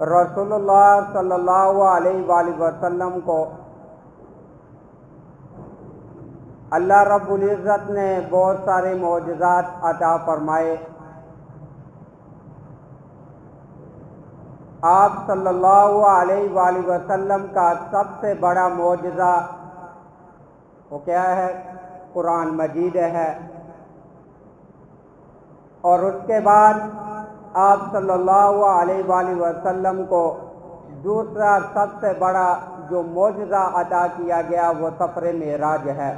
رسول اللہ صلی اللہ علیہ وآلہ وسلم کو اللہ رب العزت نے بہت سارے معجزات عطا فرمائے۔ آپ صلی اللہ علیہ وآلہ وسلم کا سب سے بڑا معجزہ وہ کیا ہے؟ قرآن مجید ہے۔ اور اس کے بعد آپ صلی اللہ علیہ وآلہ وسلم کو دوسرا سب سے بڑا جو معجزہ عطا کیا گیا وہ سفر معراج ہے۔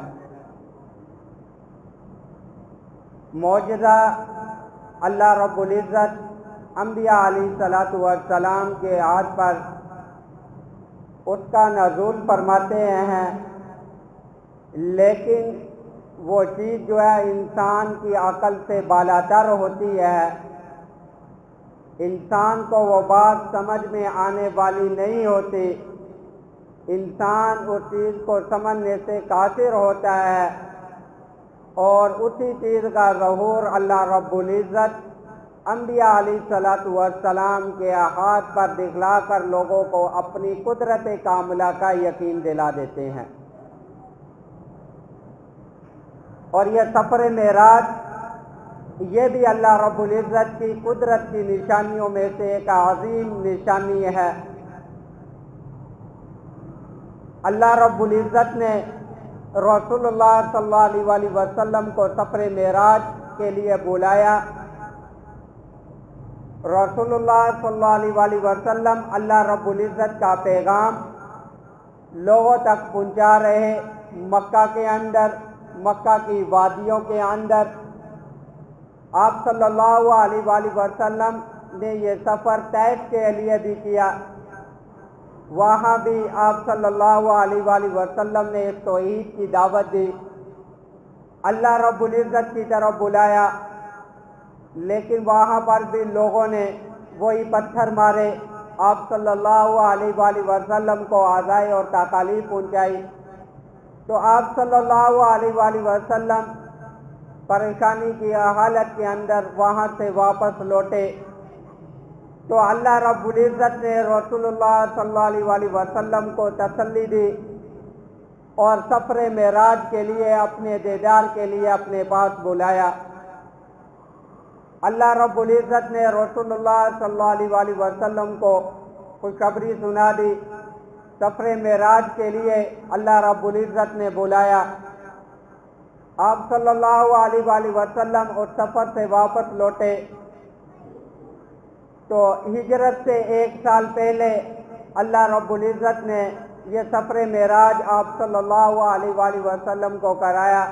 معجزہ اللہ رب العزت انبیاء علیہ الصلوۃ والسلام کے ہاتھ پر اس کا نزول فرماتے ہیں، لیکن وہ چیز جو ہے انسان کی عقل سے بالاتر ہوتی ہے، انسان کو وہ بات سمجھ میں آنے والی نہیں ہوتی، انسان اس چیز کو سمجھنے سے قاصر ہوتا ہے، اور اسی چیز کا ظہور اللہ رب العزت انبیاء علیہ الصلوۃ والسلام کے ہاتھ پر دکھلا کر لوگوں کو اپنی قدرت کاملہ کا یقین دلا دیتے ہیں۔ اور یہ سفر معراج یہ بھی اللہ رب العزت کی قدرت کی نشانیوں میں سے ایک عظیم نشانی ہے۔ اللہ رب العزت نے رسول اللہ صلی اللہ علیہ وآلہ وسلم کو سفر معراج کے لیے بلایا۔ رسول اللہ صلی اللہ علیہ وآلہ وسلم اللہ رب العزت کا پیغام لوگوں تک پہنچا رہے۔ مکہ کے اندر، مکہ کی وادیوں کے اندر آپ صلی اللہ علیہ وآلہ وسلم نے یہ سفر طائف کے لیے بھی کیا، وہاں بھی آپ صلی اللہ علیہ وآلہ وسلم نے ایک توحید کی دعوت دی، اللہ رب العزت کی طرف بلایا، لیکن وہاں پر بھی لوگوں نے وہی پتھر مارے، آپ صلی اللہ علیہ وآلہ وسلم کو آزائیں اور تکالیف پہنچائی۔ تو آپ صلی اللہ علیہ وآلہ وسلم پریشانی کی حالت کے اندر وہاں سے واپس لوٹے، تو اللہ رب العزت نے رسول اللہ صلی اللہ علیہ وآلہ وسلم کو تسلی دی اور سفر معراج کے لیے اپنے دیدار کے لیے اپنے پاس بلایا۔ اللہ رب العزت نے رسول اللہ صلی اللہ علیہ وآلہ وسلم کو خوشخبری سنا دی، سفر معراج کے لیے اللہ رب العزت نے بلایا۔ آپ صلی اللہ علیہ وآلہ وسلم اس سفر سے واپس لوٹے تو ہجرت سے 1 سال پہلے اللہ رب العزت نے یہ سفر معراج آپ صلی اللہ علیہ وآلہ وسلم کو کرایا۔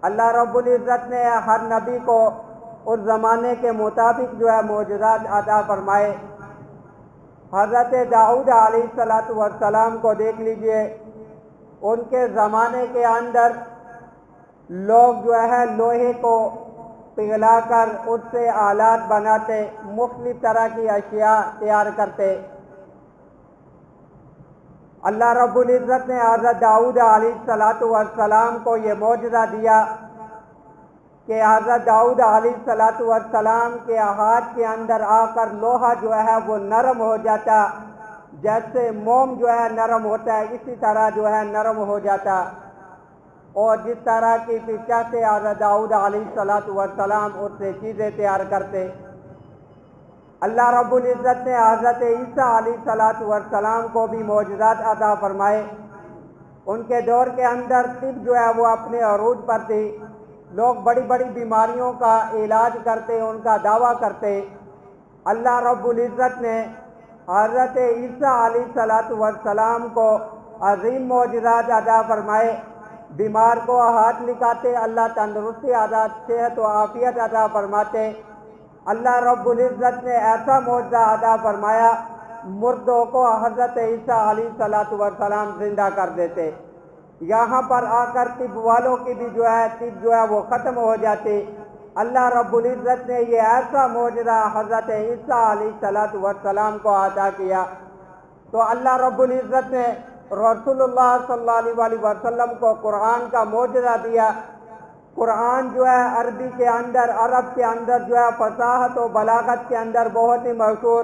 اللہ رب العزت نے ہر نبی کو اس زمانے کے مطابق جو ہے معجزات عطا فرمائے۔ حضرت داؤد علیہ السلام کو دیکھ لیجئے، ان کے زمانے کے اندر لوگ جو ہے لوہے کو پگھلا کر اس سے آلات بناتے، مختلف طرح کی اشیاء تیار کرتے۔ اللہ رب العزت نے حضرت داؤد علیہ السلام کو یہ معجزہ دیا کہ حضرت داؤد علیہ السلام کے ہاتھ کے اندر آ کر لوہا جو ہے وہ نرم ہو جاتا، جیسے موم جو ہے نرم ہوتا ہے اسی طرح جو ہے نرم ہو جاتا، اور جس طرح کی پچا سے حضرت داؤد علیہ السلام اس سے چیزیں تیار کرتے۔ اللہ رب العزت نے حضرت عیسیٰ علیہ السلام کو بھی معجزات عطا فرمائے۔ ان کے دور کے اندر طب جو ہے وہ اپنے عروج پر تھی، لوگ بڑی بڑی بیماریوں کا علاج کرتے، ان کا دعویٰ کرتے۔ اللہ رب العزت نے حضرت عیسیٰ علیہ السلام کو عظیم معجزات عطا فرمائے۔ بیمار کو ہاتھ لکھاتے، اللہ تندرستی عطا، صحت و عافیت عطا فرماتے۔ اللہ رب العزت نے ایسا معجزہ عطا فرمایا، مردوں کو حضرت عیسیٰ علیہ السلام زندہ کر دیتے۔ یہاں پر آ کر طب والوں کی بھی جو ہے وہ ختم ہو جاتی۔ اللہ رب العزت نے یہ ایسا معجزہ حضرت عیسیٰ علیہ السلام کو عطا کیا۔ تو اللہ رب العزت نے رسول اللہ صلی اللہ علیہ وآلہ وسلم کو قرآن کا معجزہ دیا۔ قرآن جو ہے عربی کے اندر، عرب کے اندر جو ہے فصاحت و بلاغت کے اندر بہت ہی مشہور،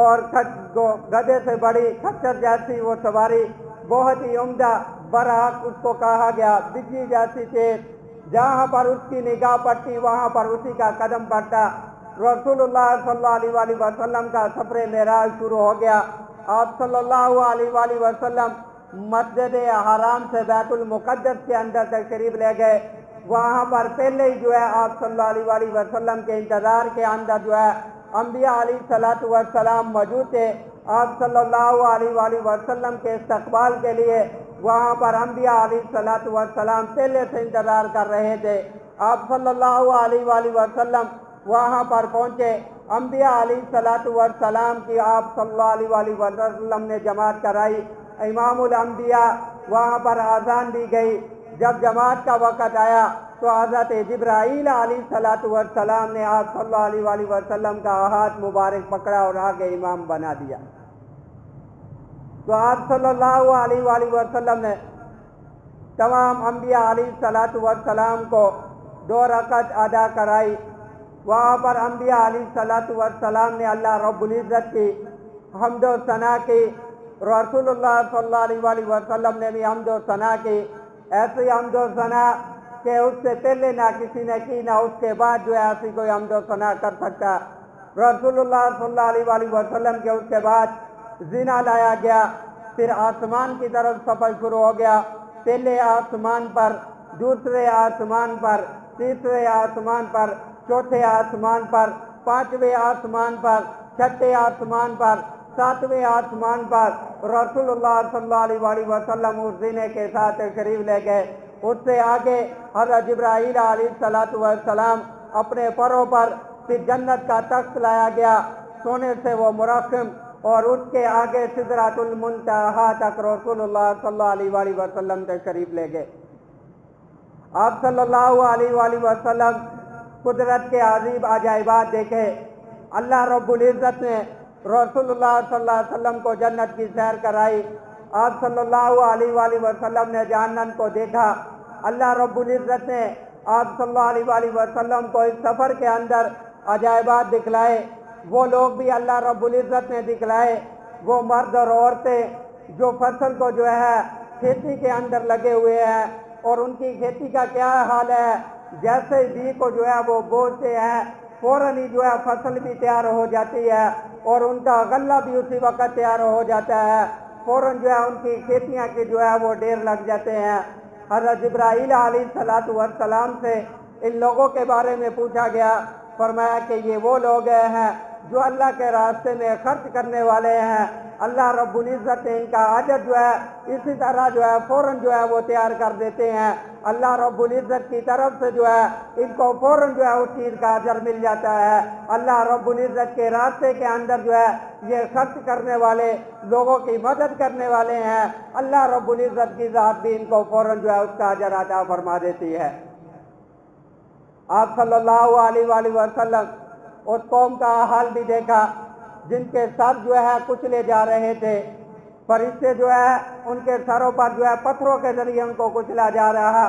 اور گدے سے بڑی کچر جیسی وہ سواری، بہت ہی عمدہ، برحق اس کو کہا گیا، بجلی جیسی تیز، جہاں پر اس کی نگاہ پڑتی وہاں پر اسی کا قدم پڑتا۔ رسول اللہ صلی اللہ علیہ وآلہ وسلم کا سفر معراج شروع ہو گیا۔ آپ صلی اللہ علیہ وآلہ وسلم مسجد حرام سے بیت المقدس کے اندر تشریف لے گئے۔ وہاں پر پہلے ہی جو ہے آپ صلی اللہ علیہ وآلہ وسلم کے انتظار کے اندر جو ہے انبیاء علیہ السلام موجود تھے۔ آپ صلی اللہ علیہ وآلہ وسلم کے استقبال کے لیے وہاں پر انبیاء علیہ السلام پہلے سے انتظار کر رہے تھے۔ آپ صلی اللہ علیہ وآلہ وسلم وہاں پر پہنچے، انبیاء علیہ السلام کی آپ صلی اللہ علیہ وآلہ وسلم نے جماعت کرائی، امام الانبیاء، وہاں پر اذان دی گئی۔ جب جماعت کا وقت آیا تو حضرت جبرائیل علیہ السلام نے آپ صلی اللہ علیہ وآلہ وسلم کا ہاتھ مبارک پکڑا اور آگے امام بنا دیا۔ تو آپ صلی اللہ علیہ وآلہ وسلم نے تمام انبیاء علیہ السلام کو 2 رکعت ادا کرائی۔ وہاں پر انبیاء علیہ السلام نے اللہ رب العزت کی حمد و ثنا کی، رسول اللہ صلی اللہ علیہ وآلہ وسلم نے بھی حمد و ثنا کی، ایسی حمد و ثنا کہ اس سے پہلے نہ کسی نے کی، نہ اس کے بعد جو ہے ایسی کوئی حمد و ثنا کر سکتا۔ رسول اللہ صلی اللہ علیہ وآلہ وسلم کے اس کے بعد زنا لایا گیا، پھر آسمان کی طرف سفر شروع ہو گیا۔ پہلے آسمان پر، دوسرے آسمان پر، تیسرے آسمان پر، چوتھے آسمان پر، 5ویں آسمان پر، 6 آسمان پر، 7ویں آسمان پر رسول اللہ صلی اللہ علیہ وآلہ وسلم اس زینے کے ساتھ تشریف لے گئے۔ اس سے آگے حضرت جبرائیل علیہ السلام اپنے پروں پر پھر جنت کا تخت لایا گیا، سونے سے وہ مرقم، اور اس کے آگے سدرۃ المنتہا تک رسول اللہ صلی اللہ علیہ وآلہ وسلم تشریف لے گئے۔ آپ صلی اللہ علیہ وآلہ وسلم قدرت کے عجیب عجائبات دیکھے۔ اللہ رب العزت نے رسول اللہ صلی اللہ علیہ وسلم کو جنت کی سیر کرائی۔ آپ صلی اللہ علیہ وآلہ وسلم نے جہنم کو دیکھا۔ اللہ رب العزت نے آپ صلی اللہ علیہ وآلہ وسلم کو اس سفر کے اندر عجائبات دکھلائے۔ وہ لوگ بھی اللہ رب العزت نے دکھلائے، وہ مرد اور عورتیں جو فصل کو جو ہے کھیتی کے اندر لگے ہوئے ہیں، اور ان کی کھیتی کا کیا حال ہے، جیسے بی کو جو ہے وہ بوتے ہیں، فوراً ہی جو ہے فصل بھی تیار ہو جاتی ہے، اور ان کا غلہ بھی اسی وقت تیار ہو جاتا ہے، فوراً جو ہے ان کی کھیتیاں کے جو ہے وہ ڈھیر لگ جاتے ہیں۔ حضرت جبرائیل علیہ السلام سے ان لوگوں کے بارے میں پوچھا گیا، فرمایا کہ یہ وہ لوگ ہیں جو اللہ کے راستے میں خرچ کرنے والے ہیں، اللہ رب العزت نے ان کا اجر جو ہے اسی طرح جو ہے فوراً جو ہے وہ تیار کر دیتے ہیں۔ اللہ رب العزت کی طرف سے جو ہے ان کو فوراً جو ہے اس چیز کا اجر مل جاتا ہے۔ اللہ رب العزت کے راستے کے اندر جو ہے یہ خرچ کرنے والے لوگوں کی مدد کرنے والے ہیں، اللہ رب العزت کی ذات بھی ان کو فوراً جو ہے اس کا اجر عطا فرما دیتی ہے۔ آپ صلی اللہ علیہ وآلہ وسلم اس قوم کا حال بھی دیکھا جن کے سر جو ہے کچلے جا رہے تھے، فرشتے جو ہے ان کے سروں پر جو ہے پتھروں کے ذریعے ان کو کچلا جا رہا۔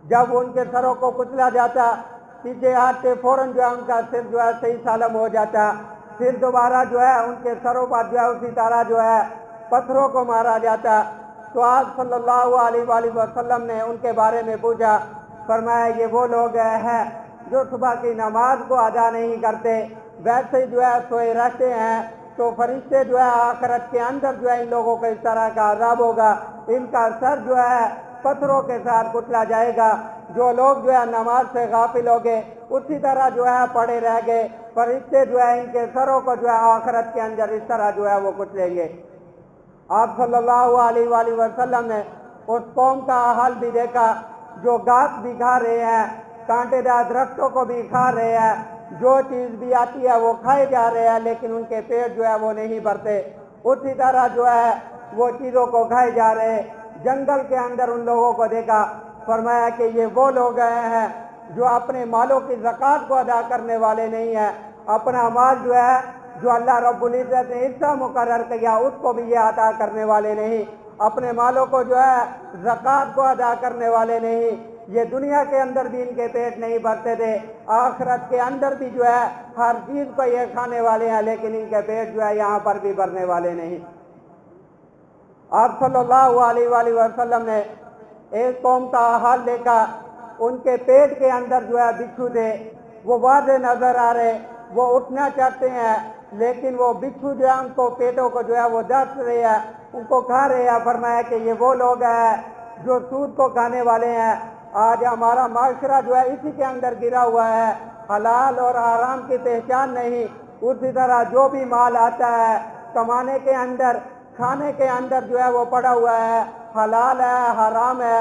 جب ان کے سروں کو کچلا جاتا، پیچھے ہاتھ فوراً جو ہے ان کا سر جو ہے صحیح سالم ہو جاتا، پھر دوبارہ جو ہے ان کے سروں پر جو ہے اسی طرح جو ہے پتھروں کو مارا جاتا۔ تو آپ صلی اللہ علیہ وآلہ وسلم نے ان کے بارے میں پوچھا، فرمایا یہ وہ لوگ ہیں جو صبح کی نماز کو ادا نہیں کرتے، ویسے جو ہے سوئے رہتے ہیں، تو فرشتے جو ہے آخرت کے اندر جو ہے ان لوگوں کو اس طرح کا عذاب ہوگا، ان کا سر جو ہے پتھروں کے ساتھ کچلا جائے گا۔ جو لوگ جو ہے نماز سے غافل ہو گئے اسی طرح جو ہے پڑے رہ گئے، فرشتے جو ہے ان کے سروں کو جو ہے آخرت کے اندر اس طرح جو ہے وہ کچلیں گے۔ آپ صلی اللہ علیہ وآلہ وسلم نے اس قوم کا حال بھی دیکھا جو گھاس بھی کھا رہے ہیں، کانٹے دار درختوں کو بھی کھا رہے ہیں، جو چیز بھی آتی ہے وہ کھائے جا رہے ہیں، لیکن ان کے پیٹ جو ہے وہ نہیں بھرتے، اسی طرح جو ہے وہ چیزوں کو کھائے جا رہے ہیں۔ جنگل کے اندر ان لوگوں کو دیکھا، فرمایا کہ یہ وہ لوگ ہیں جو اپنے مالوں کی زکوٰۃ کو ادا کرنے والے نہیں ہیں، اپنا مال جو ہے جو اللہ رب العزت نے حصہ مقرر کیا اس کو بھی یہ عطا کرنے والے نہیں۔ اپنے مالوں کو جو ہے زکوٰۃ کو ادا کرنے والے نہیں، یہ دنیا کے اندر بھی ان کے پیٹ نہیں بھرتے تھے، آخرت کے اندر بھی جو ہے ہر چیز کو یہ کھانے والے ہیں، لیکن ان کے پیٹ جو ہے یہاں پر بھی بھرنے والے نہیں۔ آپ صلی اللہ علیہ وآلہ وسلم نے ایک قوم کا حال دیکھا، ان کے پیٹ کے اندر جو ہے بچھو تھے، وہ واضح نظر آ رہے، وہ اٹھنا چاہتے ہیں لیکن وہ بچھو جو ہے ان کو پیٹوں کو جو ہے وہ ڈس رہے ہیں، ان کو کھا رہے ہیں۔ فرمایا کہ یہ وہ لوگ ہیں جو سود کو کھانے والے ہیں۔ آج ہمارا معاشرہ جو ہے اسی کے اندر گرا ہوا ہے، حلال اور حرام کی پہچان نہیں۔ اسی طرح جو بھی مال آتا ہے کمانے کے اندر، کھانے کے اندر جو ہے وہ پڑا ہوا ہے، حلال ہے حرام ہے،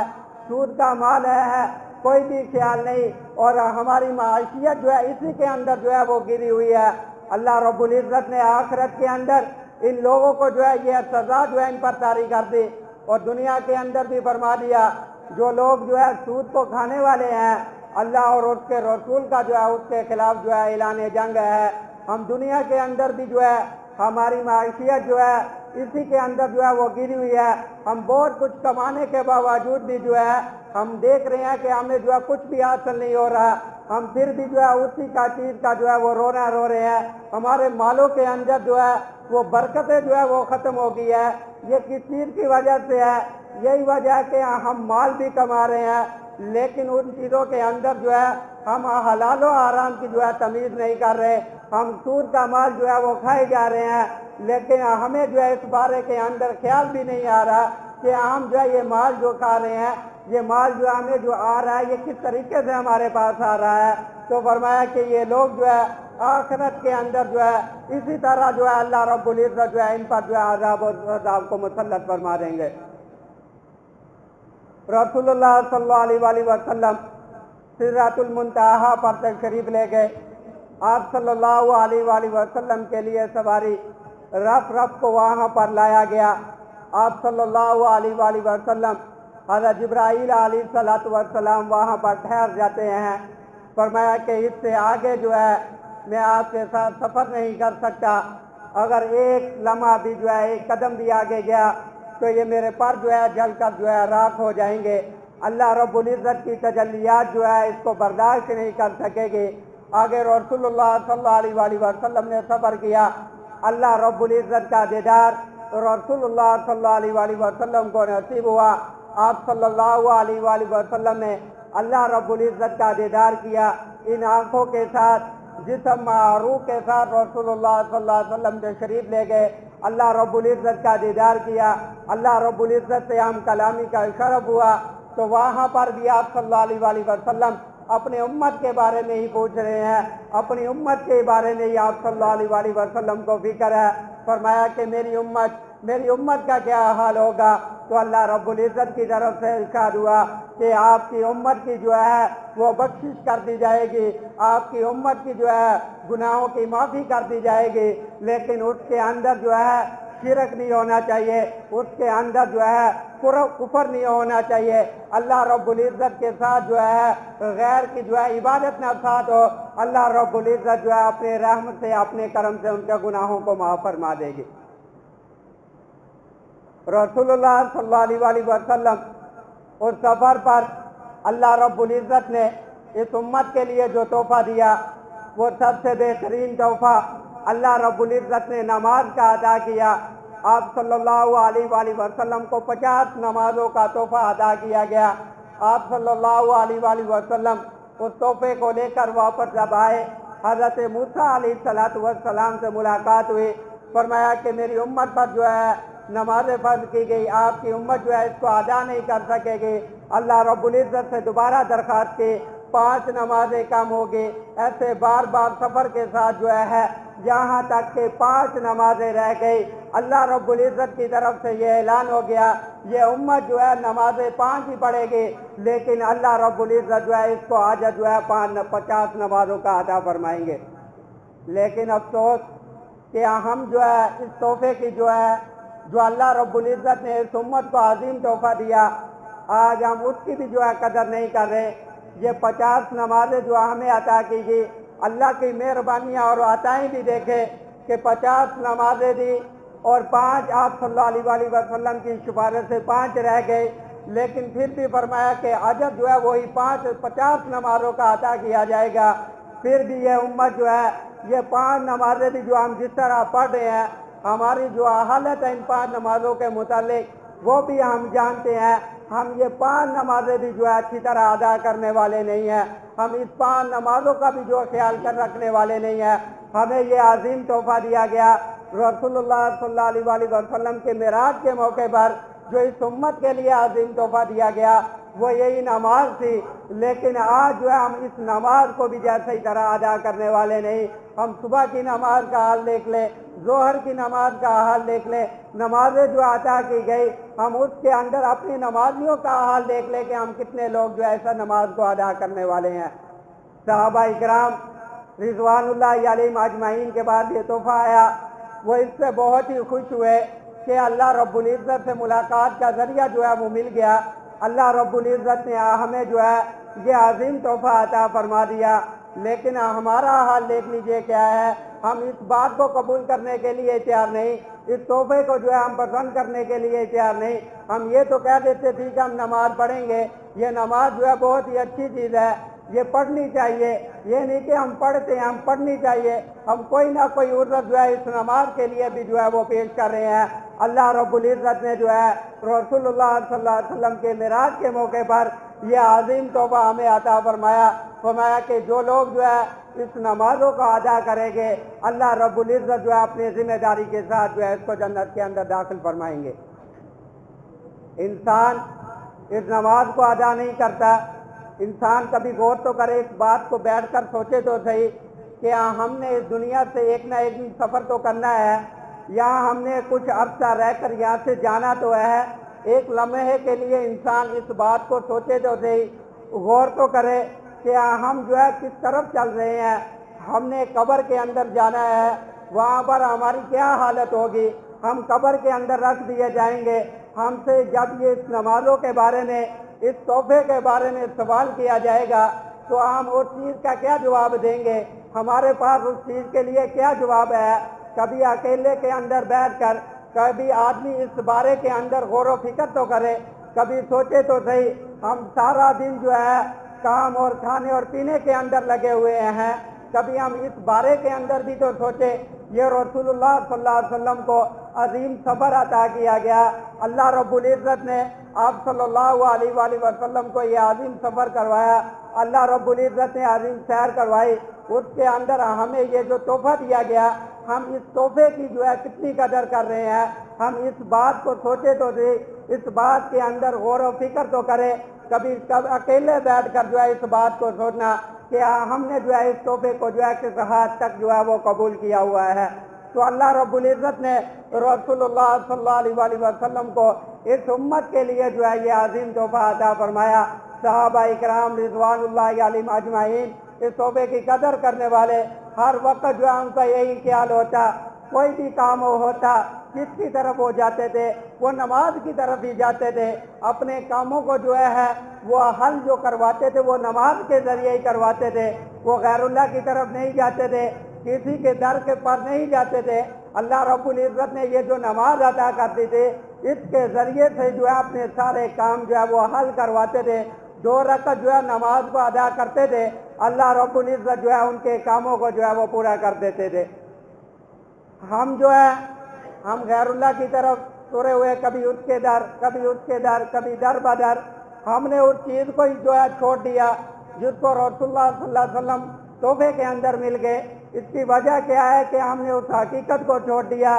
سود کا مال ہے، کوئی بھی خیال نہیں، اور ہماری معاشیت جو ہے اسی کے اندر جو ہے وہ گری ہوئی ہے۔ اللہ رب العزت نے آخرت کے اندر ان لوگوں کو جو ہے یہ سزا جو ہے ان پر طاری کر دی، اور دنیا کے اندر بھی فرما دیا جو لوگ جو ہے سود کو کھانے والے ہیں، اللہ اور اس کے رسول کا جو ہے اس کے خلاف جو ہے اعلان جنگ ہے۔ ہم دنیا کے اندر بھی جو ہے ہماری معاشیت جو ہے اسی کے اندر جو ہے وہ گری ہوئی ہے، ہم بہت کچھ کمانے کے باوجود بھی جو ہے ہم دیکھ رہے ہیں کہ ہمیں جو ہے کچھ بھی حاصل نہیں ہو رہا، ہم پھر بھی جو ہے اسی کا چیز کا جو ہے وہ رو رہے ہیں۔ ہمارے مالوں کے اندر جو ہے وہ برکتیں جو ہے وہ ختم ہو گئی ہے۔ یہ کس چیز کی وجہ سے ہے؟ یہی وجہ ہے کہ ہم مال بھی کما رہے ہیں لیکن ان چیزوں کے اندر جو ہے ہم حلال و حرام کی جو ہے تمیز نہیں کر رہے، ہم سود کا مال جو ہے وہ کھائے جا رہے ہیں، لیکن ہمیں جو ہے اس بارے کے اندر خیال بھی نہیں آ رہا کہ ہم جو ہے یہ مال جو کھا رہے ہیں، یہ مال جو ہمیں جو آ رہا ہے یہ کس طریقے سے ہمارے پاس آ رہا ہے۔ تو فرمایا کہ یہ لوگ جو ہے آخرت کے اندر جو ہے اسی طرح جو ہے اللہ رب العزت جو ہے ان پر جو ہے عذاب کو مسلط فرما دیں گے۔ رسول اللہ صلی اللہ علیہ وآلہ وسلم سدرۃ المنتہا پر تشریف لے گئے، آپ صلی اللہ علیہ وآلہ وسلم کے لیے سواری رف کو وہاں پر لایا گیا۔ آپ صلی اللہ علیہ وآلہ وسلم حضرت جبرائیل علیہ السلام وہاں پر ٹھہر جاتے ہیں۔ فرمایا کہ اس سے آگے جو ہے میں آپ کے ساتھ سفر نہیں کر سکتا، اگر ایک لمحہ بھی جو ہے ایک قدم بھی آگے گیا تو یہ میرے پر جو ہے جل کر جو ہے راکھ ہو جائیں گے۔ اللہ رب العزت کی تجلیات جو ہے اس کو برداشت نہیں کر سکے گی۔ آگے رسول اللہ صلی اللہ علیہ وآلہ وسلم نے سفر کیا، اللہ رب العزت کا دیدار رسول اللہ صلی اللہ علیہ وآلہ وسلم کو نصیب ہوا۔ آپ صلی اللہ علیہ وآلہ وسلم نے اللہ رب العزت کا دیدار کیا، ان آنکھوں کے ساتھ جسم معروف کے ساتھ رسول اللہ صلی اللہ علیہ وسلم تشریف لے گئے، اللہ رب العزت کا دیدار کیا، اللہ رب العزت سے ہم کلامی کا شرف ہوا۔ تو وہاں پر بھی آپ صلی اللہ علیہ وآلہ وسلم اپنے امت کے بارے میں ہی پوچھ رہے ہیں، اپنی امت کے بارے میں ہی آپ صلی اللہ علیہ وآلہ وسلم کو فکر ہے۔ فرمایا کہ میری امت کا کیا حال ہوگا؟ تو اللہ رب العزت کی طرف سے ارشاد ہوا کہ آپ کی امت کی جو ہے وہ بخشش کر دی جائے گی، آپ کی امت کی جو ہے گناہوں کی معافی کر دی جائے گی، لیکن اس کے اندر جو ہے شرک نہیں ہونا چاہیے، اس کے اندر جو ہے کفر نہیں ہونا چاہیے، اللہ رب العزت کے ساتھ جو ہے غیر کی جو ہے عبادت نہ ساتھ ہو، اللہ رب العزت جو ہے اپنے رحمت سے اپنے کرم سے ان کے گناہوں کو معاف فرما دے گی۔ رسول اللہ صلی اللہ علیہ وآلہ وسلم اس سفر پر اللہ رب العزت نے اس امت کے لیے جو تحفہ دیا وہ سب سے بہترین تحفہ اللہ رب العزت نے نماز کا عطا کیا۔ آپ صلی اللہ علیہ وآلہ وسلم کو 50 نمازوں کا تحفہ عطا کیا گیا۔ آپ صلی اللہ علیہ وآلہ وسلم اس تحفے کو لے کر واپس جب آئے، حضرت موسیٰ علیہ السلام سے ملاقات ہوئی، فرمایا کہ میری امت پر جو ہے نماز فرض کی گئی، آپ کی امت جو ہے اس کو ادا نہیں کر سکے گی۔ اللہ رب العزت سے دوبارہ درخواست کی، 5 نمازیں کم ہوگی، ایسے بار بار سفر کے ساتھ جو ہے یہاں تک کہ 5 نمازیں رہ گئی۔ اللہ رب العزت کی طرف سے یہ اعلان ہو گیا یہ امت جو ہے نمازیں 5 ہی پڑھے گی، لیکن اللہ رب العزت جو ہے اس کو آج جو ہے 50 نمازوں کا عطا فرمائیں گے۔ لیکن افسوس کہ ہم جو ہے اس تحفے کی جو اللہ رب العزت نے اس امت کو عظیم تحفہ دیا، آج ہم اس کی بھی جو ہے قدر نہیں کر رہے۔ یہ 50 نمازیں جو ہمیں عطا کی گئی، اللہ کی مہربانیاں اور عطائیں بھی دیکھے کہ 50 نمازیں دی، اور 5 آپ صلی اللہ علیہ وسلم کی سفارش سے 5 رہ گئے، لیکن پھر بھی فرمایا کہ اجر جو ہے وہی 50 نمازوں کا عطا کیا جائے گا۔ پھر بھی یہ امت جو ہے یہ 5 نمازیں بھی جو ہم جس طرح پڑھ رہے ہیں، ہماری جو حالت ہے ان 5 نمازوں کے متعلق وہ بھی ہم جانتے ہیں۔ ہم یہ 5 نمازیں بھی جو ہے اچھی طرح ادا کرنے والے نہیں ہیں، ہم اس 5 نمازوں کا بھی جو خیال کر رکھنے والے نہیں ہیں۔ ہمیں یہ عظیم تحفہ دیا گیا رسول اللہ صلی اللہ علیہ وسلم کے معراج کے موقع پر، جو اس امت کے لیے عظیم تحفہ دیا گیا وہ یہی نماز تھی، لیکن آج جو ہے ہم اس نماز کو بھی جیسے ہی طرح ادا کرنے والے نہیں۔ ہم صبح کی نماز کا حال دیکھ لیں، ظہر کی نماز کا حال دیکھ لیں، نمازیں جو عطا کی گئی ہم اس کے اندر اپنی نمازیوں کا حال دیکھ لیں کہ ہم کتنے لوگ جو ایسا نماز کو ادا کرنے والے ہیں۔ صحابہ اکرام رضوان اللہ علیہم اجمعین کے بعد یہ تحفہ آیا، وہ اس سے بہت ہی خوش ہوئے کہ اللہ رب العزت سے ملاقات کا ذریعہ جو ہے وہ مل گیا۔ اللہ رب العزت نے ہمیں جو ہے یہ عظیم تحفہ عطا فرما دیا، لیکن ہمارا حال دیکھ لیجئے کیا ہے۔ ہم اس بات کو قبول کرنے کے لیے تیار نہیں، اس تحفے کو جو ہے ہم پسند کرنے کے لیے تیار نہیں۔ ہم یہ تو کہہ دیتے تھے کہ ہم نماز پڑھیں گے، یہ نماز جو ہے بہت ہی اچھی چیز ہے، یہ پڑھنی چاہیے، یہ نہیں کہ ہم پڑھتے ہیں، ہم پڑھنی چاہیے۔ ہم کوئی نہ کوئی عذر جو ہے اس نماز کے لیے بھی جو ہے وہ پیش کر رہے ہیں۔ اللہ رب العزت نے جو ہے رسول اللہ صلی اللہ علیہ وسلم کے معراج کے موقع پر یہ عظیم تحفہ ہمیں عطا فرمایا کہ جو لوگ جو ہے اس نمازوں کو ادا کریں گے اللہ رب العزت جو ہے اپنی ذمہ داری کے ساتھ جو ہے اس کو جنت کے اندر داخل فرمائیں گے۔ انسان اس نماز کو ادا نہیں کرتا، انسان کبھی غور تو کرے، اس بات کو بیٹھ کر سوچے تو صحیح کہ ہم نے اس دنیا سے ایک نہ ایک سفر تو کرنا ہے، یہاں ہم نے کچھ عرصہ رہ کر یہاں سے جانا تو ہے۔ ایک لمحے کے لیے انسان اس بات کو سوچے تو صحیح، غور تو کرے کہ ہم جو ہے کس طرف چل رہے ہیں۔ ہم نے قبر کے اندر جانا ہے، وہاں پر ہماری کیا حالت ہوگی، ہم قبر کے اندر رکھ دیے جائیں گے۔ ہم سے جب یہ اس نمازوں کے بارے میں، اس تحفے کے بارے میں سوال کیا جائے گا تو ہم اس چیز کا کیا جواب دیں گے، ہمارے پاس اس چیز کے لیے کیا جواب ہے۔ کبھی اکیلے کے اندر بیٹھ کر کبھی آدمی اس بارے کے اندر غور و فکر تو کرے، کبھی سوچے تو صحیح۔ ہم سارا دن جو ہے کام اور کھانے اور پینے کے اندر لگے ہوئے ہیں، کبھی ہم اس بارے کے اندر بھی تو سوچے۔ یہ رسول اللہ صلی اللہ علیہ وسلم کو عظیم صبر عطا کیا گیا، اللہ رب العزت نے آپ صلی اللہ علیہ وسلم کو یہ عظیم سفر کروایا، اللہ رب العزت نے عظیم سیر کروائی، اس کے اندر ہمیں یہ جو تحفہ دیا گیا ہم اس تحفے کی جو ہے کتنی قدر کر رہے ہیں۔ ہم اس بات کو سوچے تو اس بات کے اندر غور و فکر تو کرے، کبھی اکیلے بیٹھ کر جو ہے اس بات کو سوچنا کہ ہم نے جو ہے اس تحفے کو جو ہے کس حد تک جو ہے وہ قبول کیا ہوا ہے۔ تو اللہ رب العزت نے رسول اللہ صلی اللہ علیہ وسلم کو اس امت کے لیے جو ہے یہ عظیم تحفہ عطا فرمایا۔ صحابہ اکرام رضوان اللہ علیہم اجمعین اس تحفے کی قدر کرنے والے، ہر وقت جو ہے ان کا یہی خیال ہوتا، کوئی بھی کام ہوتا کس کی طرف وہ جاتے تھے، وہ نماز کی طرف ہی جاتے تھے۔ اپنے کاموں کو جو ہے وہ حل جو کرواتے تھے وہ نماز کے ذریعے ہی کرواتے تھے، وہ غیر اللہ کی طرف نہیں جاتے تھے، کسی کے در کے پر نہیں جاتے تھے۔ اللہ رب العزت نے یہ جو نماز ادا کرتی تھی اس کے ذریعے سے جو ہے اپنے سارے کام جو ہے وہ حل کرواتے تھے۔ 2 رکعت جو ہے نماز کو ادا کرتے تھے، اللہ رب العزت جو ہے ان کے کاموں کو جو ہے وہ پورا کر دیتے تھے۔ ہم جو ہے ہم غیر اللہ کی طرف ترے ہوئے، کبھی اس کے در، کبھی اس کے در، کبھی در بدر، ہم نے اس چیز کو ہی جو ہے چھوڑ دیا جس کو رسول اللہ صلی اللہ علیہ وسلم تحفے کے اندر مل گئے۔ اس کی وجہ کیا ہے کہ ہم نے اس حقیقت کو چھوڑ دیا،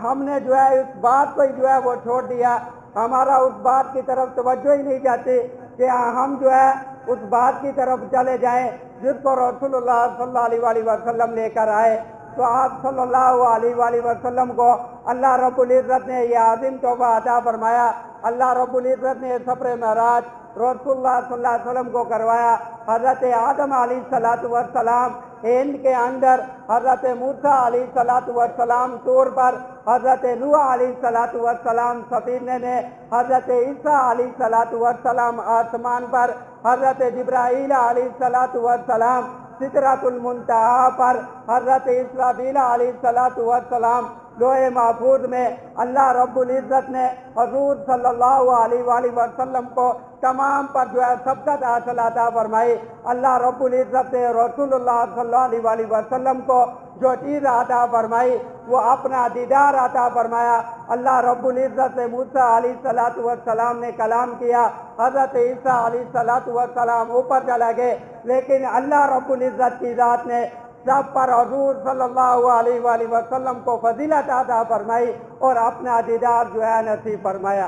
ہم نے جو ہے اس بات کو ہی جو ہے وہ چھوڑ دیا، ہمارا اس بات کی طرف توجہ ہی نہیں جاتی کہ ہم جو ہے اس بات کی طرف چلے جائیں جس کو رسول اللہ صلی اللہ علیہ وسلم لے کر آئے۔ تو آپ صلی اللہ علیہ وسلم کو اللہ رب العزت نے یہ عظیم تحفہ عطا فرمایا۔ اللہ رب العزت نے سفر معراج رسول اللہ صلی اللہ علیہ وسلم کو کروایا۔ حضرت آدم علیہ السلام ہند کے اندر، حضرت موسیٰ علیہ السلام طور پر، حضرت نوح علیہ السلام سفینے میں، حضرت عیسیٰ علیہ السلام آسمان پر، حضرت جبرائیل علیہ السلام سدرۃ المنتہا پر، حضرت اسرافیل علیہ السلام لوح محفوظ میں اللہ رب العزت نے حضور صلی اللہ علیہ وآلہ وسلم کو تمام پر جو ہے سبقت حاصل عطا فرمائی۔ اللہ رب العزت نے رسول اللہ صلی اللہ علیہ وآلہ وسلم کو جو چیز عطا فرمائی وہ اپنا دیدار عطا فرمایا۔ اللہ رب العزت نے موسیٰ علیہ السلام نے کلام کیا، حضرت عیسیٰ علیہ السلام اوپر چلا گئے، لیکن اللہ رب العزت کی ذات نے سب پر حضور صلی اللہ علیہ وآلہ وسلم کو فضیلت عطا فرمائی اور اپنا دیدار جو ہے نصیب فرمایا۔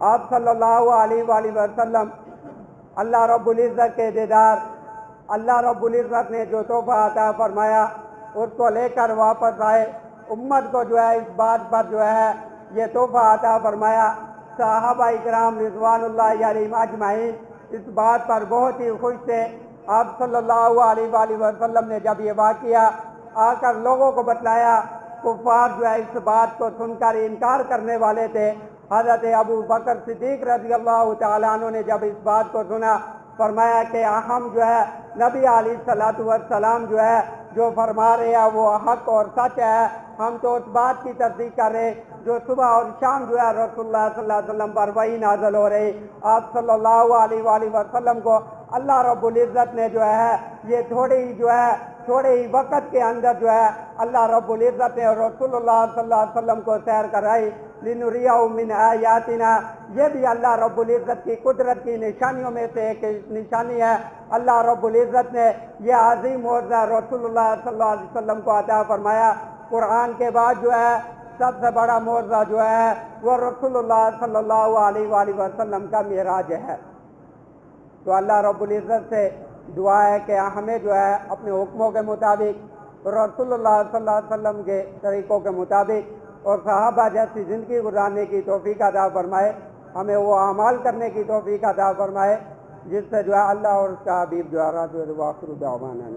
آپ صلی اللہ علیہ وآلہ وسلم اللہ رب العزت کے دیدار، اللہ رب العزت نے جو تحفہ عطا فرمایا اس کو لے کر واپس آئے، امت کو جو ہے اس بات پر جو ہے یہ تحفہ عطا فرمایا۔ صحابہ اکرام رضوان اللہ علیہم اجمعین اس بات پر بہت ہی خوش تھے۔ آپ صلی اللہ علیہ وآلہ وسلم نے جب یہ واقعہ آ کر لوگوں کو بتلایا، کفار جو ہے اس بات کو سن کر انکار کرنے والے تھے۔ حضرت ابو بکر صدیق رضی اللہ تعالیٰ عنہ نے جب اس بات کو سنا، فرمایا کہ ہم جو ہے نبی علیہ السلام جو ہے جو فرما رہے ہیں وہ حق اور سچ ہے، ہم تو اس بات کی تصدیق کر رہے جو صبح اور شام جو ہے رسول اللہ صلی اللہ علیہ وسلم پر وحی نازل ہو رہی۔ آپ صلی اللہ علیہ وآلہ وسلم کو اللہ رب العزت نے جو ہے یہ تھوڑے ہی وقت کے اندر جو ہے اللہ رب العزت نے رسول اللہ صلی اللہ علیہ وسلم کو سیر کرائی۔ لِنُرِيَهُ مِنْ آيَاتِنَا، یہ بھی اللہ رب العزت کی قدرت کی نشانیوں میں سے ایک نشانی ہے۔ اللہ رب العزت نے یہ عظیم معجزہ رسول اللہ صلی اللہ علیہ وسلم کو عطا فرمایا۔ قرآن کے بعد جو ہے سب سے بڑا معجزہ جو ہے وہ رسول اللہ صلی اللہ علیہ وآلہ وسلم کا معراج ہے۔ تو اللہ رب العزت سے دعا ہے کہ ہمیں جو ہے اپنے حکموں کے مطابق، رسول اللہ صلی اللہ علیہ وسلم کے طریقوں کے مطابق اور صحابہ جیسی زندگی گزارنے کی توفیق عطا فرمائے، ہمیں وہ اعمال کرنے کی توفیق عطا فرمائے جس سے جو ہے اللہ اور اس کا حبیب جو ہے راضی و آخر دعوانا